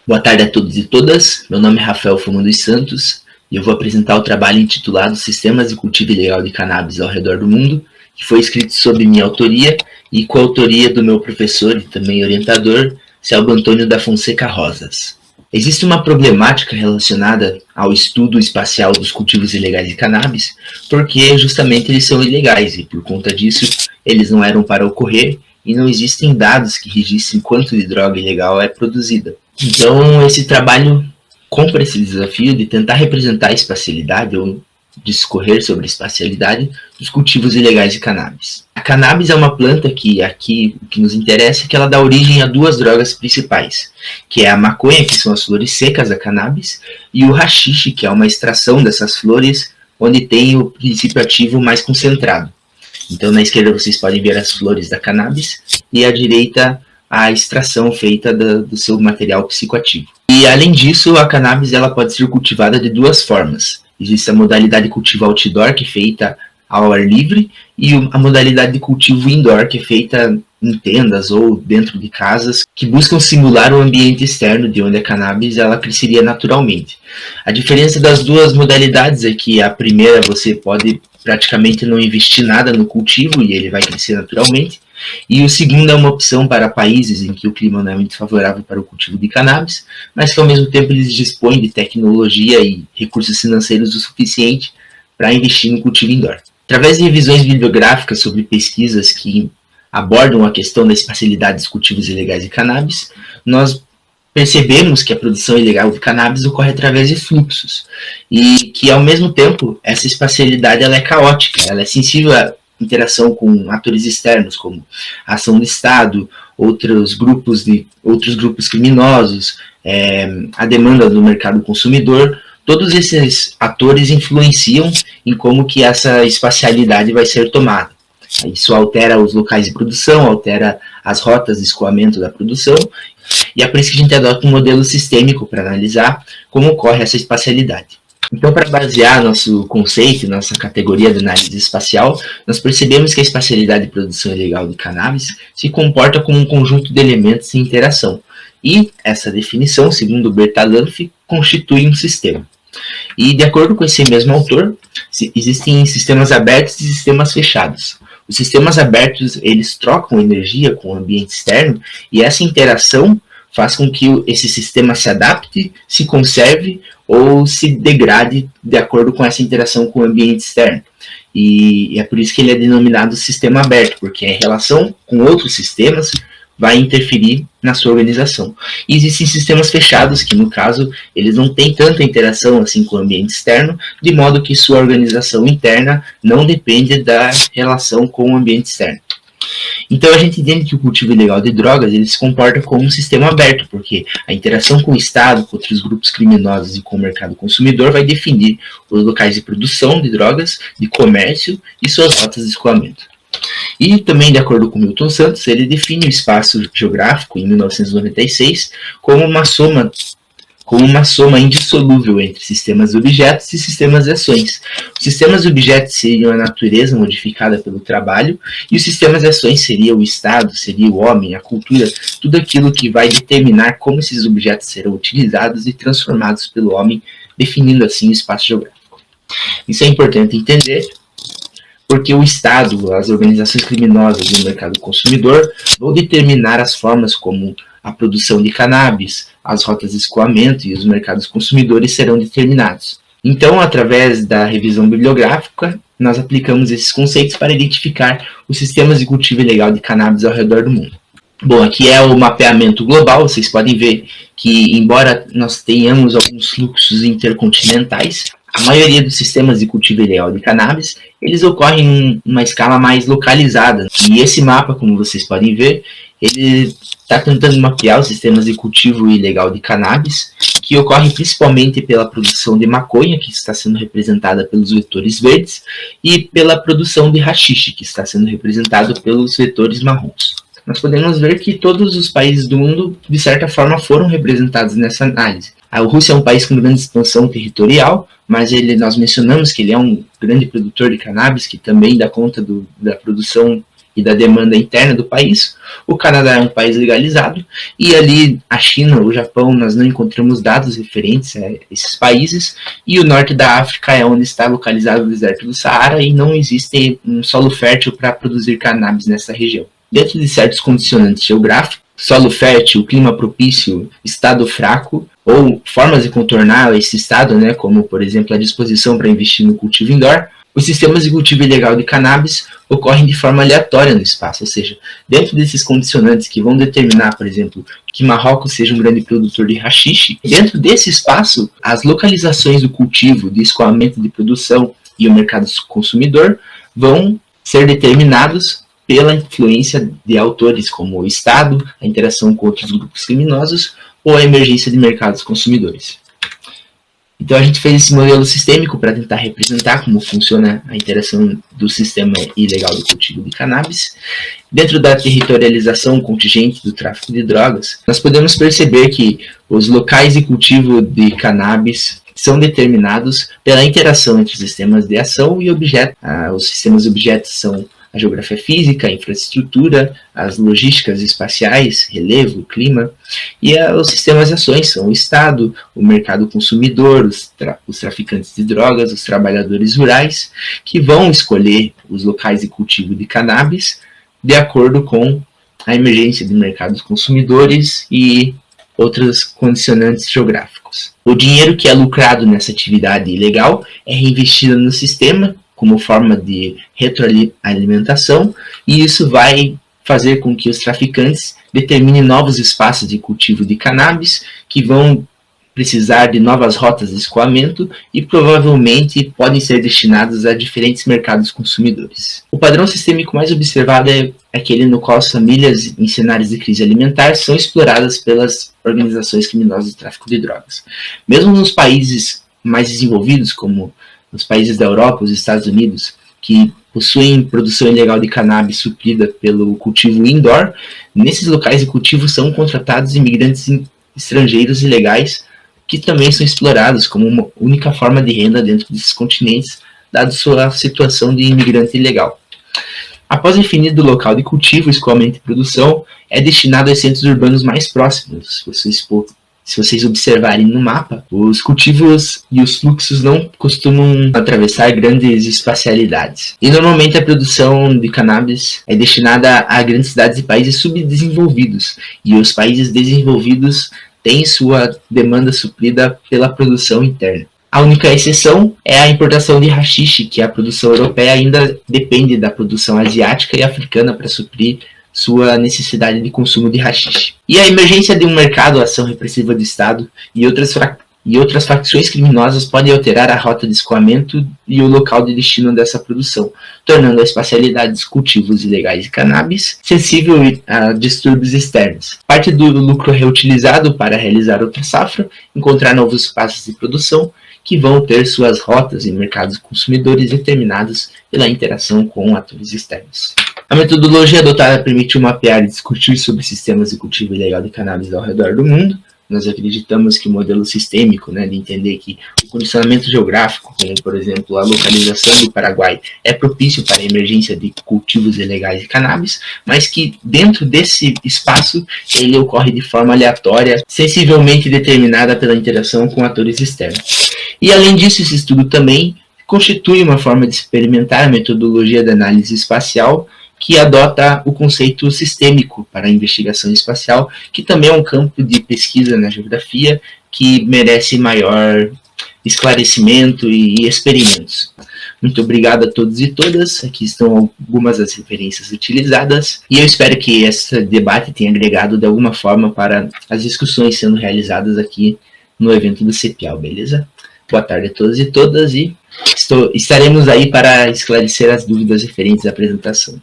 Boa tarde a todos e todas, meu nome é Rafael Fuma dos Santos e eu vou apresentar o trabalho intitulado Sistemas de Cultivo Ilegal de Cannabis ao Redor do Mundo, que foi escrito sob minha autoria e coautoria do meu professor e também orientador, Celso Antônio da Fonseca Rosas. Existe uma problemática relacionada ao estudo espacial dos cultivos ilegais de cannabis, porque justamente eles são ilegais e por conta disso eles não eram para ocorrer e não existem dados que regissem quanto de droga ilegal é produzida. Então, esse trabalho compra esse desafio de tentar representar a espacialidade ou discorrer sobre a espacialidade dos cultivos ilegais de cannabis. A cannabis é uma planta que aqui o que nos interessa é que ela dá origem a duas drogas principais, que é a maconha, que são as flores secas da cannabis, e o haxixe, que é uma extração dessas flores onde tem o princípio ativo mais concentrado. Então, na esquerda vocês podem ver as flores da cannabis e à direita a extração feita do seu material psicoativo. E além disso, a cannabis ela pode ser cultivada de duas formas. Existe a modalidade de cultivo outdoor, que é feita ao ar livre, e a modalidade de cultivo indoor, que é feita em tendas ou dentro de casas, que buscam simular o ambiente externo de onde a cannabis ela cresceria naturalmente. A diferença das duas modalidades é que a primeira você pode praticamente não investir nada no cultivo e ele vai crescer naturalmente, e o segundo é uma opção para países em que o clima não é muito favorável para o cultivo de cannabis, mas que ao mesmo tempo eles dispõem de tecnologia e recursos financeiros o suficiente para investir no cultivo indoor. Através de revisões bibliográficas sobre pesquisas que abordam a questão da espacialidade dos cultivos ilegais de cannabis, nós percebemos que a produção ilegal de cannabis ocorre através de fluxos e que, ao mesmo tempo, essa espacialidade ela é caótica, ela é sensível à interação com atores externos, como a ação do Estado, outros grupos criminosos, a demanda do mercado consumidor. Todos esses atores influenciam em como que essa espacialidade vai ser tomada. Isso altera os locais de produção, altera as rotas de escoamento da produção, e é por isso que a gente adota um modelo sistêmico para analisar como ocorre essa espacialidade. Então, para basear nosso conceito, nossa categoria de análise espacial, nós percebemos que a espacialidade de produção ilegal de cannabis se comporta como um conjunto de elementos em interação, e essa definição, segundo Bertalanffy, constitui um sistema. E, de acordo com esse mesmo autor, existem sistemas abertos e sistemas fechados. Os sistemas abertos, eles trocam energia com o ambiente externo e essa interação faz com que esse sistema se adapte, se conserve ou se degrade de acordo com essa interação com o ambiente externo. E é por isso que ele é denominado sistema aberto, porque a relação com outros sistemas vai interferir na sua organização. E existem sistemas fechados que, no caso, eles não têm tanta interação assim com o ambiente externo, de modo que sua organização interna não depende da relação com o ambiente externo. Então a gente entende que o cultivo ilegal de drogas ele se comporta como um sistema aberto, porque a interação com o Estado, com outros grupos criminosos e com o mercado consumidor vai definir os locais de produção de drogas, de comércio e suas rotas de escoamento. E também, de acordo com Milton Santos, ele define o espaço geográfico, em 1996, como uma soma indissolúvel entre sistemas de objetos e sistemas de ações. Os sistemas de objetos seriam a natureza modificada pelo trabalho, e os sistemas de ações seria o Estado, seria o homem, a cultura, tudo aquilo que vai determinar como esses objetos serão utilizados e transformados pelo homem, definindo assim o espaço geográfico. Isso é importante entender, porque o Estado, as organizações criminosas e o mercado consumidor vão determinar as formas como a produção de cannabis, as rotas de escoamento e os mercados consumidores serão determinados. Então, através da revisão bibliográfica, nós aplicamos esses conceitos para identificar os sistemas de cultivo ilegal de cannabis ao redor do mundo. Bom, aqui é o mapeamento global, vocês podem ver que, embora nós tenhamos alguns fluxos intercontinentais, a maioria dos sistemas de cultivo ilegal de cannabis, eles ocorrem em uma escala mais localizada. E esse mapa, como vocês podem ver, ele está tentando mapear os sistemas de cultivo ilegal de cannabis, que ocorrem principalmente pela produção de maconha, que está sendo representada pelos vetores verdes, e pela produção de haxixe, que está sendo representado pelos vetores marrons. Nós podemos ver que todos os países do mundo, de certa forma, foram representados nessa análise. A Rússia é um país com grande expansão territorial, mas nós mencionamos que ele é um grande produtor de cannabis, que também dá conta da produção e da demanda interna do país. O Canadá é um país legalizado, e ali a China, o Japão, nós não encontramos dados referentes a esses países, e o norte da África é onde está localizado o deserto do Saara, e não existe um solo fértil para produzir cannabis nessa região. Dentro de certos condicionantes geográficos, solo fértil, clima propício, estado fraco, ou formas de contornar esse estado, né, como, por exemplo, a disposição para investir no cultivo indoor, os sistemas de cultivo ilegal de cannabis ocorrem de forma aleatória no espaço, ou seja, dentro desses condicionantes que vão determinar, por exemplo, que Marrocos seja um grande produtor de haxixe, dentro desse espaço, as localizações do cultivo, de escoamento de produção e o mercado consumidor vão ser determinados pela influência de autores como o Estado, a interação com outros grupos criminosos ou a emergência de mercados consumidores. Então a gente fez esse modelo sistêmico para tentar representar como funciona a interação do sistema ilegal do cultivo de cannabis. Dentro da territorialização contingente do tráfico de drogas, nós podemos perceber que os locais de cultivo de cannabis são determinados pela interação entre os sistemas de ação e objeto. Os sistemas objetos são a geografia física, a infraestrutura, as logísticas espaciais, relevo, clima, e os sistemas de ações são o Estado, o mercado consumidor, os traficantes de drogas, os trabalhadores rurais, que vão escolher os locais de cultivo de cannabis de acordo com a emergência de mercados consumidores e outros condicionantes geográficos. O dinheiro que é lucrado nessa atividade ilegal é reinvestido no sistema como forma de retroalimentação, e isso vai fazer com que os traficantes determinem novos espaços de cultivo de cannabis, que vão precisar de novas rotas de escoamento e provavelmente podem ser destinados a diferentes mercados consumidores. O padrão sistêmico mais observado é aquele no qual as famílias em cenários de crise alimentar são exploradas pelas organizações criminosas de tráfico de drogas. Mesmo nos países mais desenvolvidos, como nos países da Europa, os Estados Unidos, que possuem produção ilegal de cannabis suprida pelo cultivo indoor, nesses locais de cultivo são contratados imigrantes estrangeiros ilegais que também são explorados como uma única forma de renda dentro desses continentes, dado sua situação de imigrante ilegal. Após definido o local de cultivo, escoamento e produção, é destinado aos centros urbanos mais próximos. Se vocês observarem no mapa, os cultivos e os fluxos não costumam atravessar grandes espacialidades. E normalmente a produção de cannabis é destinada a grandes cidades e países subdesenvolvidos. E os países desenvolvidos têm sua demanda suprida pela produção interna. A única exceção é a importação de haxixe, que a produção europeia ainda depende da produção asiática e africana para suprir sua necessidade de consumo de haxixe. E a emergência de um mercado, a ação repressiva do Estado e outras facções criminosas podem alterar a rota de escoamento e o local de destino dessa produção, tornando a espacialidade dos cultivos ilegais de cannabis sensível a distúrbios externos. Parte do lucro é reutilizado para realizar outra safra, encontrar novos espaços de produção que vão ter suas rotas e mercados consumidores determinados pela interação com atores externos. A metodologia adotada permitiu mapear e discutir sobre sistemas de cultivo ilegal de cannabis ao redor do mundo. Nós acreditamos que o modelo sistêmico, de entender que o condicionamento geográfico, como por exemplo a localização do Paraguai, é propício para a emergência de cultivos ilegais de cannabis, mas que dentro desse espaço ele ocorre de forma aleatória, sensivelmente determinada pela interação com atores externos. E além disso, esse estudo também constitui uma forma de experimentar a metodologia da análise espacial, que adota o conceito sistêmico para a investigação espacial, que também é um campo de pesquisa na geografia que merece maior esclarecimento e experimentos. Muito obrigado a todos e todas. Aqui estão algumas das referências utilizadas e eu espero que esse debate tenha agregado de alguma forma para as discussões sendo realizadas aqui no evento do CPIAL, beleza? Boa tarde a todos e todas e estaremos aí para esclarecer as dúvidas referentes à apresentação.